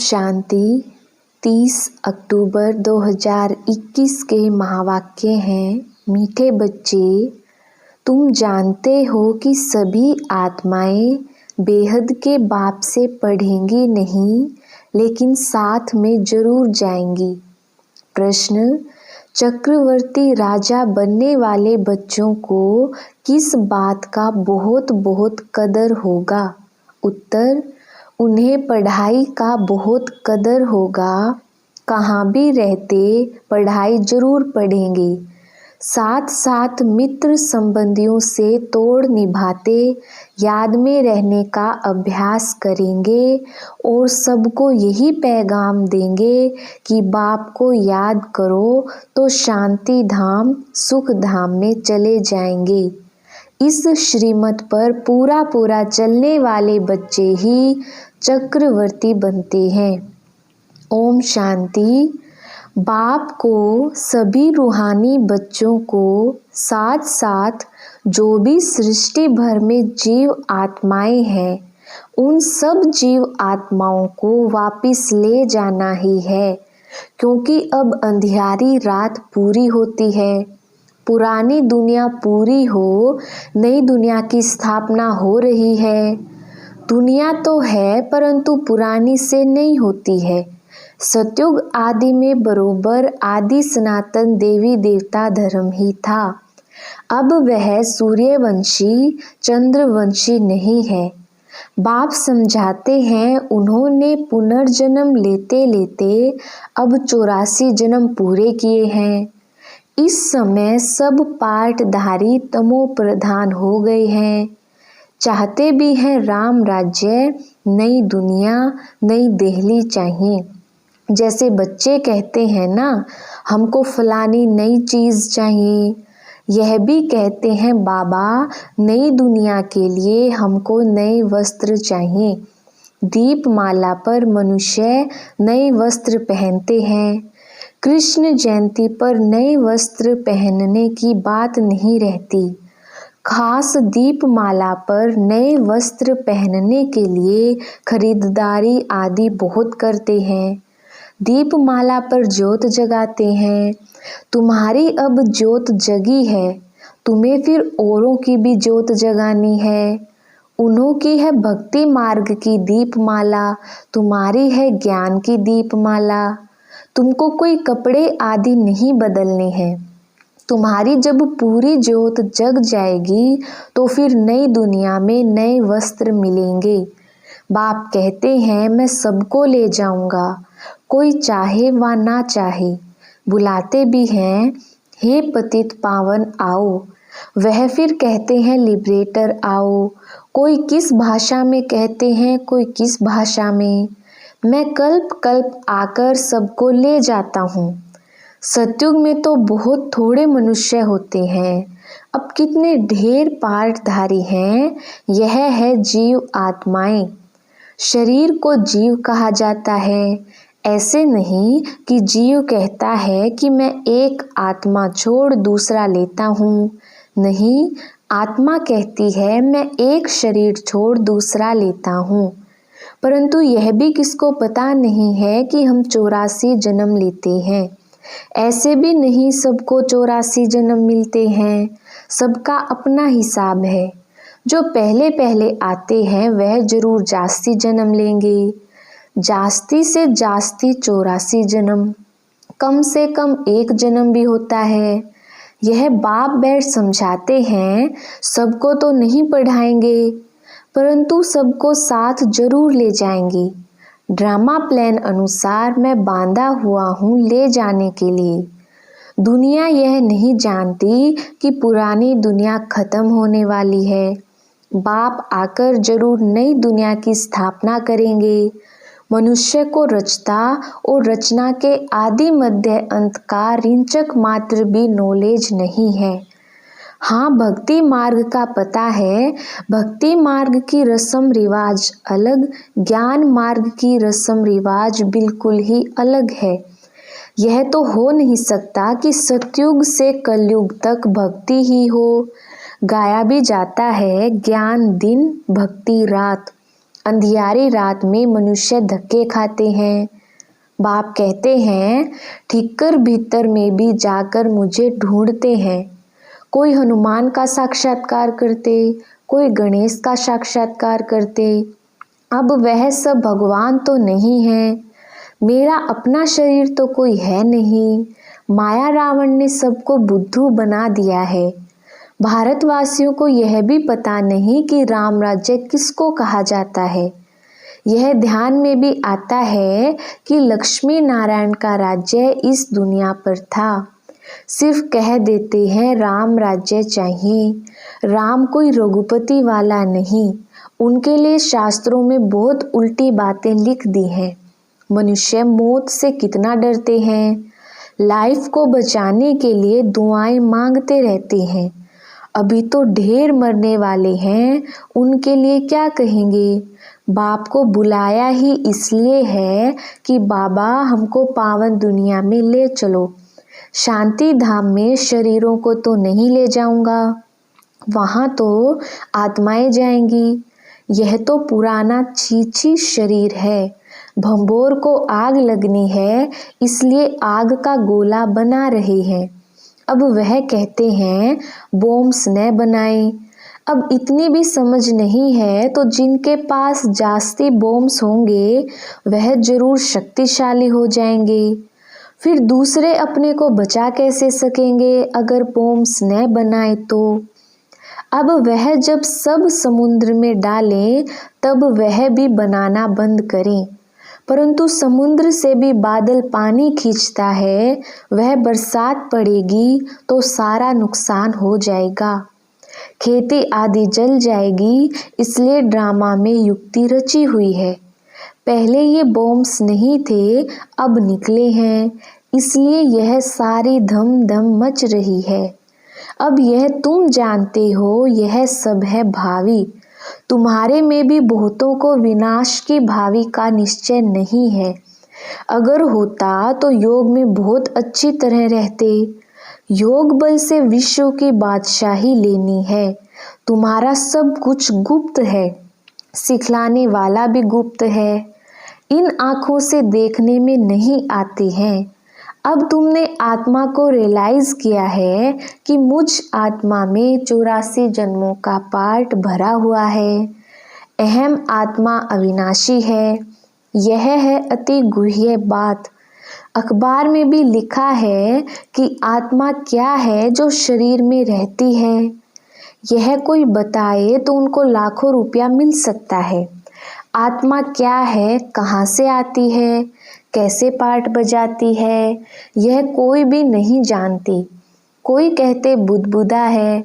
शांति। 30 अक्टूबर 2021 के महावाक्य हैं, मीठे बच्चे, तुम जानते हो कि सभी आत्माएं बेहद के बाप से पढ़ेंगी नहीं, लेकिन साथ में जरूर जाएंगी। प्रश्न, चक्रवर्ती राजा बनने वाले बच्चों को किस बात का बहुत बहुत कदर होगा? उत्तर, उन्हें पढ़ाई का बहुत कदर होगा। कहाँ भी रहते पढ़ाई जरूर पढ़ेंगे। साथ साथ मित्र संबंधियों से तोड़ निभाते याद में रहने का अभ्यास करेंगे और सबको यही पैगाम देंगे कि बाप को याद करो तो शांति धाम सुख धाम में चले जाएंगे। इस श्रीमत पर पूरा चलने वाले बच्चे ही चक्रवर्ती बनते हैं। ओम शांति। बाप को सभी रूहानी बच्चों को साथ साथ जो भी सृष्टि भर में जीव आत्माएं हैं, उन सब जीव आत्माओं को वापिस ले जाना ही है, क्योंकि अब अंधियारी रात पूरी होती है। पुरानी दुनिया पूरी हो, नई दुनिया की स्थापना हो रही है। दुनिया तो है परंतु पुरानी से नहीं होती है। सतयुग आदि में बरोबर आदि सनातन देवी देवता धर्म ही था। अब वह सूर्यवंशी चंद्रवंशी नहीं है। बाप समझाते हैं, उन्होंने पुनर्जन्म लेते लेते अब 84 जन्म पूरे किए हैं। इस समय सब पाठधारी तमो प्रधान हो गए हैं। चाहते भी हैं राम राज्य, नई दुनिया, नई दिल्ली चाहिए। जैसे बच्चे कहते हैं ना, हमको फलानी नई चीज़ चाहिए। यह भी कहते हैं, बाबा नई दुनिया के लिए हमको नए वस्त्र चाहिए। दीपमाला पर मनुष्य नए वस्त्र पहनते हैं। कृष्ण जयंती पर नए वस्त्र पहनने की बात नहीं रहती। खास दीपमाला पर नए वस्त्र पहनने के लिए खरीदारी आदि बहुत करते हैं। दीपमाला पर ज्योत जगाते हैं। तुम्हारी अब ज्योत जगी है, तुम्हें फिर औरों की भी ज्योत जगानी है। उन्हों की है भक्ति मार्ग की दीपमाला, तुम्हारी है ज्ञान की दीपमाला। तुमको कोई कपड़े आदि नहीं बदलने हैं। तुम्हारी जब पूरी ज्योत जग जाएगी तो फिर नई दुनिया में नए वस्त्र मिलेंगे। बाप कहते हैं, मैं सबको ले जाऊंगा, कोई चाहे व ना चाहे। बुलाते भी हैं, हे पतित पावन आओ। वह फिर कहते हैं, लिबरेटर आओ। कोई किस भाषा में कहते हैं, कोई किस भाषा में। मैं कल्प कल्प आकर सबको ले जाता हूँ। सतयुग में तो बहुत थोड़े मनुष्य होते हैं, अब कितने ढेर पाठधारी हैं। यह है जीव आत्माएं। शरीर को जीव कहा जाता है। ऐसे नहीं कि जीव कहता है कि मैं एक आत्मा छोड़ दूसरा लेता हूँ। नहीं, आत्मा कहती है मैं एक शरीर छोड़ दूसरा लेता हूँ। परंतु यह भी किसको पता नहीं है कि हम 84 जन्म लेते हैं। ऐसे भी नहीं सबको 84 जन्म मिलते हैं। सबका अपना हिसाब है। जो पहले पहले आते हैं वह जरूर जास्ती जन्म लेंगे। जास्ती से जास्ती 84 जन्म, कम से कम एक जन्म भी होता है। यह बाप बैठ समझाते हैं, सबको तो नहीं पढ़ाएंगे परंतु सबको साथ जरूर ले जाएंगे। ड्रामा प्लान अनुसार मैं बांधा हुआ हूँ ले जाने के लिए। दुनिया यह नहीं जानती कि पुरानी दुनिया खत्म होने वाली है। बाप आकर जरूर नई दुनिया की स्थापना करेंगे। मनुष्य को रचता और रचना के आदि मध्य अंत का रिंचक मात्र भी नॉलेज नहीं है। हाँ, भक्ति मार्ग का पता है। भक्ति मार्ग की रस्म रिवाज अलग, ज्ञान मार्ग की रस्म रिवाज बिल्कुल ही अलग है। यह तो हो नहीं सकता कि सतयुग से कलयुग तक भक्ति ही हो। गाया भी जाता है, ज्ञान दिन भक्ति रात। अंधियारी रात में मनुष्य धक्के खाते हैं। बाप कहते हैं, ठीकर भीतर में भी जाकर मुझे ढूंढते हैं। कोई हनुमान का साक्षात्कार करते, कोई गणेश का साक्षात्कार करते। अब वह सब भगवान तो नहीं है। मेरा अपना शरीर तो कोई है नहीं। माया रावण ने सबको बुद्धू बना दिया है। भारतवासियों को यह भी पता नहीं कि राम राज्य किसको कहा जाता है। यह ध्यान में भी आता है कि लक्ष्मी नारायण का राज्य इस दुनिया पर था। सिर्फ कह देते हैं राम राज्य चाहिए। राम कोई रघुपति वाला नहीं। उनके लिए शास्त्रों में बहुत उल्टी बातें लिख दी हैं। मनुष्य मौत से कितना डरते हैं। लाइफ को बचाने के लिए दुआएं मांगते रहते हैं। अभी तो ढेर मरने वाले हैं, उनके लिए क्या कहेंगे। बाप को बुलाया ही इसलिए है कि बाबा हमको पावन दुनिया में ले चलो। शांति धाम में शरीरों को तो नहीं ले जाऊंगा, वहां तो आत्माएं जाएंगी। यह तो पुराना छीछी शरीर है। भंबोर को आग लगनी है, इसलिए आग का गोला बना रहे हैं। अब वह कहते हैं बॉम्ब्स न बनाएं। अब इतनी भी समझ नहीं है तो जिनके पास जास्ती बॉम्ब्स होंगे वह जरूर शक्तिशाली हो जाएंगे। फिर दूसरे अपने को बचा कैसे सकेंगे अगर बॉम्ब्स न बनाए तो। अब वह जब सब समुद्र में डालें तब वह भी बनाना बंद करें। परंतु समुद्र से भी बादल पानी खींचता है, वह बरसात पड़ेगी तो सारा नुकसान हो जाएगा। खेती आदि जल जाएगी, इसलिए ड्रामा में युक्ति रची हुई है। पहले ये बॉम्ब्स नहीं थे, अब निकले हैं, इसलिए यह सारी धम धम मच रही है। अब यह तुम जानते हो, यह सब है भावी। तुम्हारे में भी बहुतों को विनाश की भावी का निश्चय नहीं है। अगर होता तो योग में बहुत अच्छी तरह रहते। योग बल से विश्व की बादशाही लेनी है। तुम्हारा सब कुछ गुप्त है, सिखलाने वाला भी गुप्त है। इन आँखों से देखने में नहीं आते हैं। अब तुमने आत्मा को रियलाइज किया है कि मुझ आत्मा में 84 जन्मों का पार्ट भरा हुआ है। अहम आत्मा अविनाशी है। यह है अति गुह्य बात। अखबार में भी लिखा है कि आत्मा क्या है जो शरीर में रहती है। यह कोई बताए तो उनको लाखों रुपया मिल सकता है। आत्मा क्या है, कहाँ से आती है, कैसे पार्ट बजाती है, यह कोई भी नहीं जानती। कोई कहते बुदबुदा है,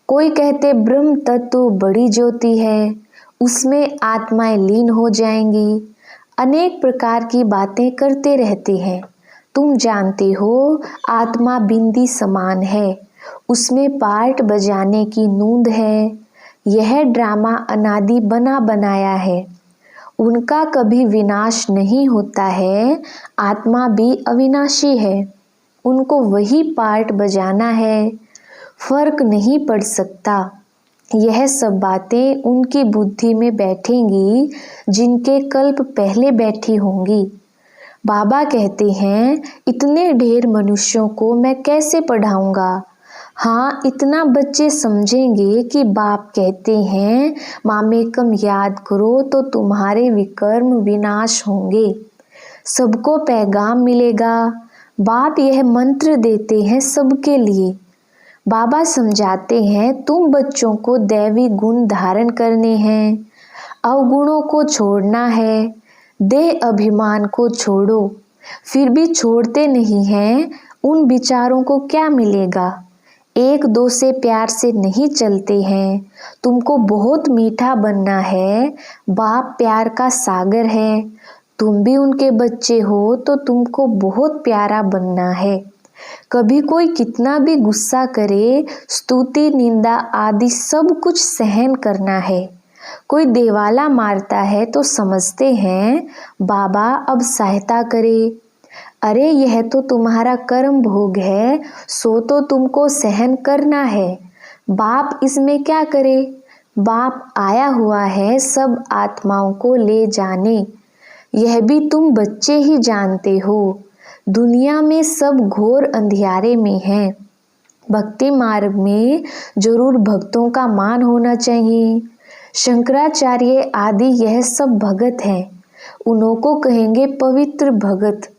कोई कहते ब्रह्म तत्व बड़ी ज्योति है, उसमें आत्माएं लीन हो जाएंगी। अनेक प्रकार की बातें करते रहते हैं। तुम जानते हो आत्मा बिंदी समान है, उसमें पार्ट बजाने की नूंद है। यह ड्रामा अनादि बना बनाया है। उनका कभी विनाश नहीं होता है। आत्मा भी अविनाशी है, उनको वही पार्ट बजाना है। फर्क नहीं पड़ सकता। यह सब बातें उनकी बुद्धि में बैठेंगी जिनके कल्प पहले बैठी होंगी। बाबा कहते हैं इतने ढेर मनुष्यों को मैं कैसे पढ़ाऊंगा। हाँ, इतना बच्चे समझेंगे कि बाप कहते हैं मामेकम याद करो तो तुम्हारे विकर्म विनाश होंगे। सबको पैगाम मिलेगा। बाप यह मंत्र देते हैं सबके लिए। बाबा समझाते हैं तुम बच्चों को दैवी गुण धारण करने हैं, अवगुणों को छोड़ना है, देह अभिमान को छोड़ो। फिर भी छोड़ते नहीं हैं। उन विचारों को क्या मिलेगा। एक दो से प्यार से नहीं चलते हैं। तुमको बहुत मीठा बनना है। बाप प्यार का सागर है। तुम भी उनके बच्चे हो तो तुमको बहुत प्यारा बनना है। कभी कोई कितना भी गुस्सा करे, स्तुति निंदा आदि सब कुछ सहन करना है। कोई देवाला मारता है तो समझते हैं बाबा अब सहायता करे। अरे यह तो तुम्हारा कर्म भोग है, सो तो तुमको सहन करना है। बाप इसमें क्या करे। बाप आया हुआ है सब आत्माओं को ले जाने। यह भी तुम बच्चे ही जानते हो। दुनिया में सब घोर अंधियारे में हैं। भक्ति मार्ग में जरूर भक्तों का मान होना चाहिए। शंकराचार्य आदि यह सब भगत हैं, उन्हों को कहेंगे पवित्र भगत।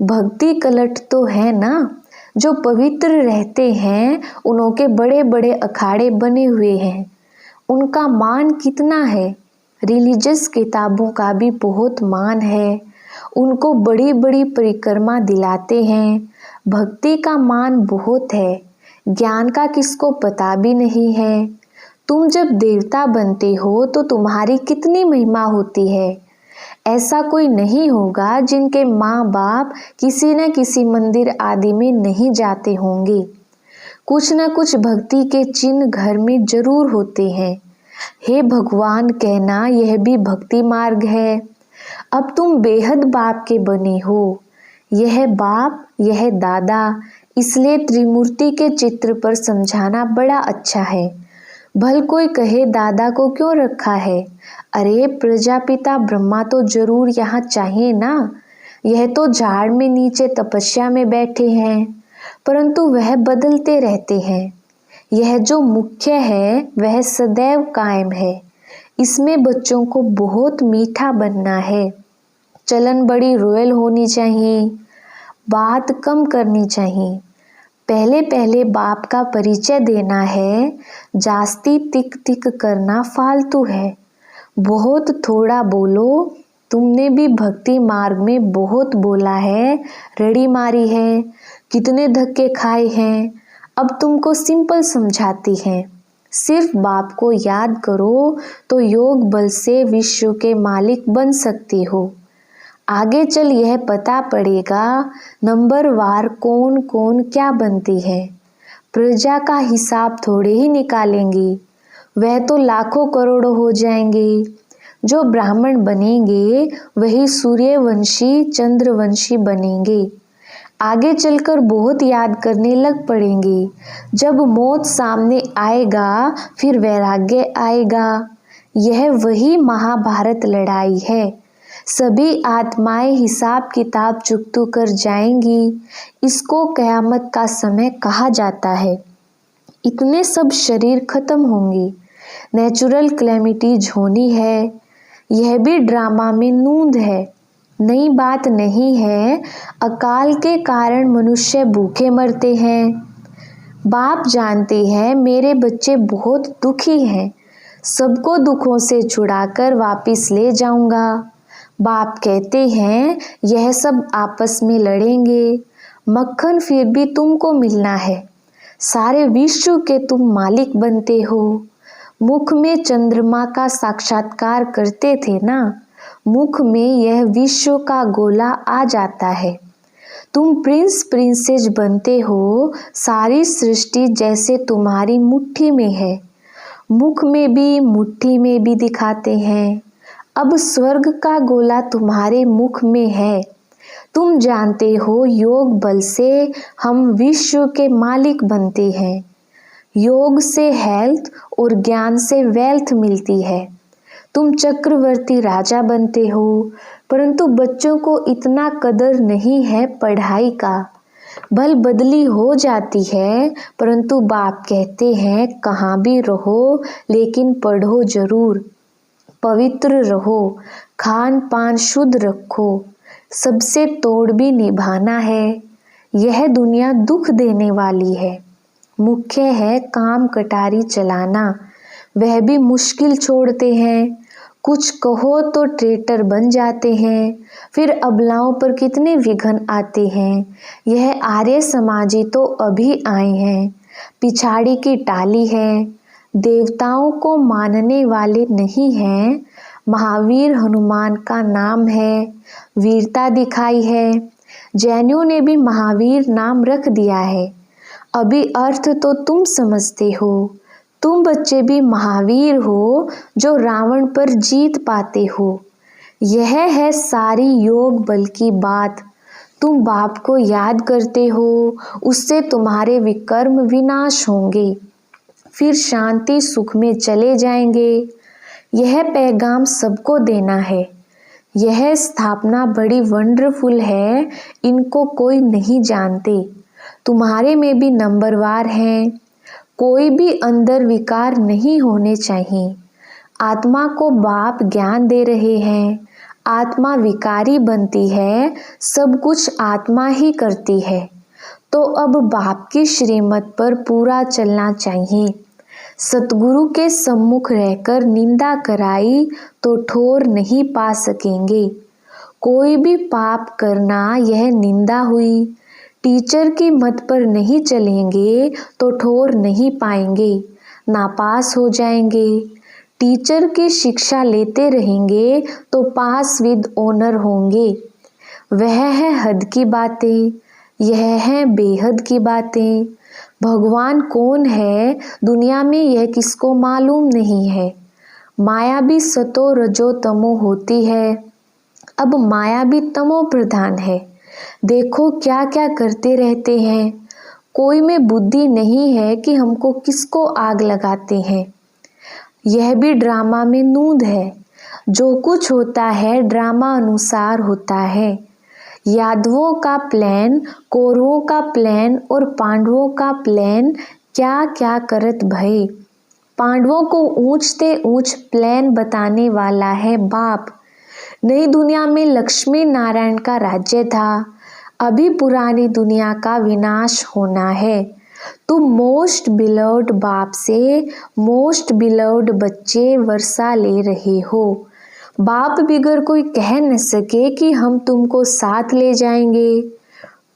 भक्ति कलट तो है ना, जो पवित्र रहते हैं उन्हों के बड़े बड़े अखाड़े बने हुए हैं। उनका मान कितना है। रिलीजियस किताबों का भी बहुत मान है, उनको बड़ी बड़ी परिक्रमा दिलाते हैं। भक्ति का मान बहुत है, ज्ञान का किसको पता भी नहीं है। तुम जब देवता बनते हो तो तुम्हारी कितनी महिमा होती है। ऐसा कोई नहीं होगा जिनके माँ बाप किसी न किसी मंदिर आदि में नहीं जाते होंगे। कुछ न कुछ भक्ति के चिन्ह घर में जरूर होते हैं। हे भगवान कहना यह भी भक्ति मार्ग है। अब तुम बेहद बाप के बने हो। यह बाप, यह दादा, इसलिए त्रिमूर्ति के चित्र पर समझाना बड़ा अच्छा है। भल कोई कहे दादा को क्यों रखा है। अरे प्रजापिता ब्रह्मा तो जरूर यहाँ चाहिए ना। यह तो झाड़ में नीचे तपस्या में बैठे हैं, परंतु वह बदलते रहते हैं। यह जो मुख्य है वह सदैव कायम है। इसमें बच्चों को बहुत मीठा बनना है। चलन बड़ी रॉयल होनी चाहिए, बात कम करनी चाहिए। पहले पहले बाप का परिचय देना है, जास्ती तिक तिक करना फालतू है। बहुत थोड़ा बोलो। तुमने भी भक्ति मार्ग में बहुत बोला है, रड़ी मारी है, कितने धक्के खाए हैं। अब तुमको सिंपल समझाती हैं। सिर्फ बाप को याद करो तो योग बल से विश्व के मालिक बन सकते हो। आगे चल यह पता पड़ेगा नंबरवार कौन कौन क्या बनती है। प्रजा का हिसाब थोड़े ही निकालेंगे, वह तो लाखों करोड़ों हो जाएंगे। जो ब्राह्मण बनेंगे वही सूर्यवंशी चंद्रवंशी बनेंगे। आगे चलकर बहुत याद करने लग पड़ेंगे। जब मौत सामने आएगा फिर वैराग्य आएगा। यह वही महाभारत लड़ाई है। सभी आत्माएं हिसाब किताब चुकतू कर जाएंगी। इसको कयामत का समय कहा जाता है। इतने सब शरीर खत्म होंगे। नेचुरल क्लैमिटीज होनी है। यह भी ड्रामा में नूंद है, नई बात नहीं है। अकाल के कारण मनुष्य भूखे मरते हैं। बाप जानते हैं मेरे बच्चे बहुत दुखी हैं, सबको दुखों से छुड़ाकर वापिस ले जाऊंगा। बाप कहते हैं यह सब आपस में लड़ेंगे, मक्खन फिर भी तुमको मिलना है। सारे विश्व के तुम मालिक बनते हो। मुख में चंद्रमा का साक्षात्कार करते थे ना, मुख में यह विश्व का गोला आ जाता है। तुम प्रिंस प्रिंसेस बनते हो। सारी सृष्टि जैसे तुम्हारी मुट्ठी में है। मुख में भी मुट्ठी में भी दिखाते हैं। अब स्वर्ग का गोला तुम्हारे मुख में है। तुम जानते हो योग बल से हम विश्व के मालिक बनते हैं। योग से हेल्थ और ज्ञान से वेल्थ मिलती है। तुम चक्रवर्ती राजा बनते हो, परंतु बच्चों को इतना कदर नहीं है पढ़ाई का। भल बदली हो जाती है, परंतु बाप कहते हैं कहाँ भी रहो लेकिन पढ़ो जरूर। पवित्र रहो, खान पान शुद्ध रखो, सबसे तोड़ भी निभाना है। यह दुनिया दुख देने वाली है। मुख्य है काम कटारी चलाना, वह भी मुश्किल छोड़ते हैं। कुछ कहो तो ट्रेटर बन जाते हैं, फिर अबलाओं पर कितने विघ्न आते हैं। यह आर्य समाजी तो अभी आए हैं, पिछाड़ी की टाली है। देवताओं को मानने वाले नहीं हैं। महावीर हनुमान का नाम है, वीरता दिखाई है। जैनियों ने भी महावीर नाम रख दिया है। अभी अर्थ तो तुम समझते हो। तुम बच्चे भी महावीर हो जो रावण पर जीत पाते हो। यह है सारी योग बल की बात। तुम बाप को याद करते हो, उससे तुम्हारे विकर्म विनाश होंगे। फिर शांति सुख में चले जाएंगे। यह पैगाम सबको देना है। यह स्थापना बड़ी वंडरफुल है, इनको कोई नहीं जानते। तुम्हारे में भी नंबरवार हैं। कोई भी अंदर विकार नहीं होने चाहिए। आत्मा को बाप ज्ञान दे रहे हैं। आत्मा विकारी बनती है, सब कुछ आत्मा ही करती है। तो अब बाप की श्रीमत पर पूरा चलना चाहिए। सतगुरु के सम्मुख रहकर निंदा कराई तो ठोर नहीं पा सकेंगे। कोई भी पाप करना यह निंदा हुई। टीचर की मत पर नहीं चलेंगे तो ठोर नहीं पाएंगे, नापास हो जाएंगे। टीचर की शिक्षा लेते रहेंगे तो पास विद ऑनर होंगे। वह है हद की बातें, यह है बेहद की बातें। भगवान कौन है दुनिया में यह किसको मालूम नहीं है। माया भी सतो रजो तमो होती है। अब माया भी तमो प्रधान है। देखो क्या क्या करते रहते हैं। कोई में बुद्धि नहीं है कि हमको किसको आग लगाते हैं। यह भी ड्रामा में नूंद है। जो कुछ होता है ड्रामा अनुसार होता है। यादवों का प्लान, कौरवों का प्लान और पांडवों का प्लान क्या क्या करत भय। पांडवों को ऊंचते ऊंच प्लान बताने वाला है बाप। नई दुनिया में लक्ष्मी नारायण का राज्य था। अभी पुरानी दुनिया का विनाश होना है। तुम मोस्ट बिलव्ड बाप से मोस्ट बिलव्ड बच्चे वर्षा ले रहे हो। बाप बिगर कोई कह न सके कि हम तुमको साथ ले जाएंगे।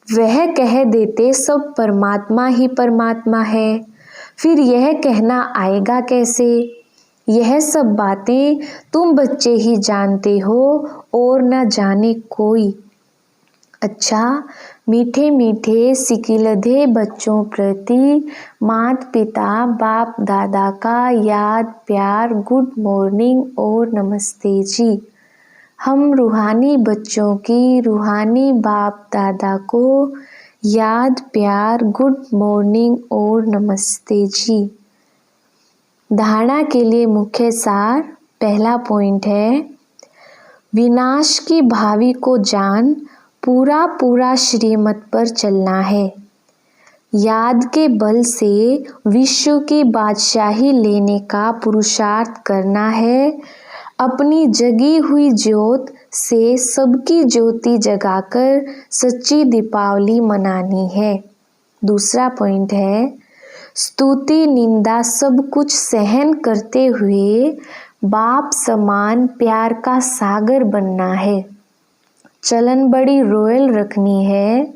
वह कह देते सब परमात्मा ही परमात्मा है, फिर यह कहना आएगा कैसे। यह सब बातें तुम बच्चे ही जानते हो और न जाने कोई। अच्छा, मीठे मीठे सिकिलधे बच्चों प्रति माता पिता बाप दादा का याद प्यार गुड मॉर्निंग और नमस्ते जी। हम रूहानी बच्चों की रूहानी बाप दादा को याद प्यार गुड मॉर्निंग और नमस्ते जी। धारणा के लिए मुख्य सार, पहला पॉइंट है, विनाश की भावी को जान पूरा पूरा श्रीमत पर चलना है। याद के बल से विश्व की बादशाही लेने का पुरुषार्थ करना है। अपनी जगी हुई ज्योत से सबकी ज्योति जगाकर सच्ची दीपावली मनानी है। दूसरा पॉइंट है, स्तुति निंदा सब कुछ सहन करते हुए बाप समान प्यार का सागर बनना है। चलन बड़ी रॉयल रखनी है,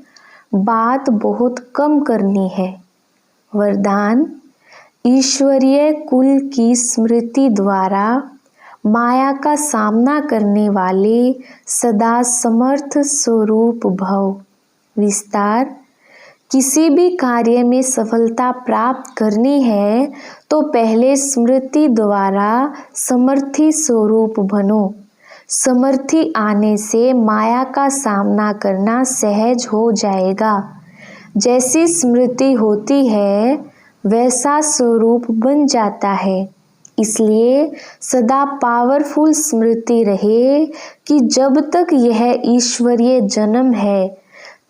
बात बहुत कम करनी है। वरदान, ईश्वरीय कुल की स्मृति द्वारा माया का सामना करने वाले सदा समर्थ स्वरूप भव। विस्तार, किसी भी कार्य में सफलता प्राप्त करनी है तो पहले स्मृति द्वारा समर्थी स्वरूप बनो। समर्थी आने से माया का सामना करना सहज हो जाएगा। जैसी स्मृति होती है वैसा स्वरूप बन जाता है। इसलिए सदा पावरफुल स्मृति रहे कि जब तक यह ईश्वरीय जन्म है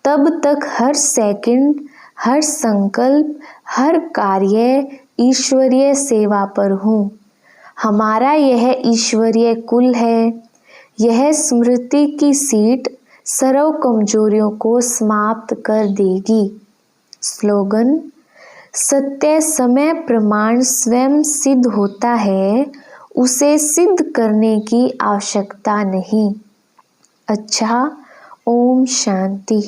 तब तक हर सेकंड, हर संकल्प, हर कार्य ईश्वरीय सेवा पर हूँ। हमारा यह ईश्वरीय कुल है। यह स्मृति की सीट सर्व कमजोरियों को समाप्त कर देगी। स्लोगन, सत्य समय प्रमाण स्वयं सिद्ध होता है, उसे सिद्ध करने की आवश्यकता नहीं। अच्छा, ओम शांति।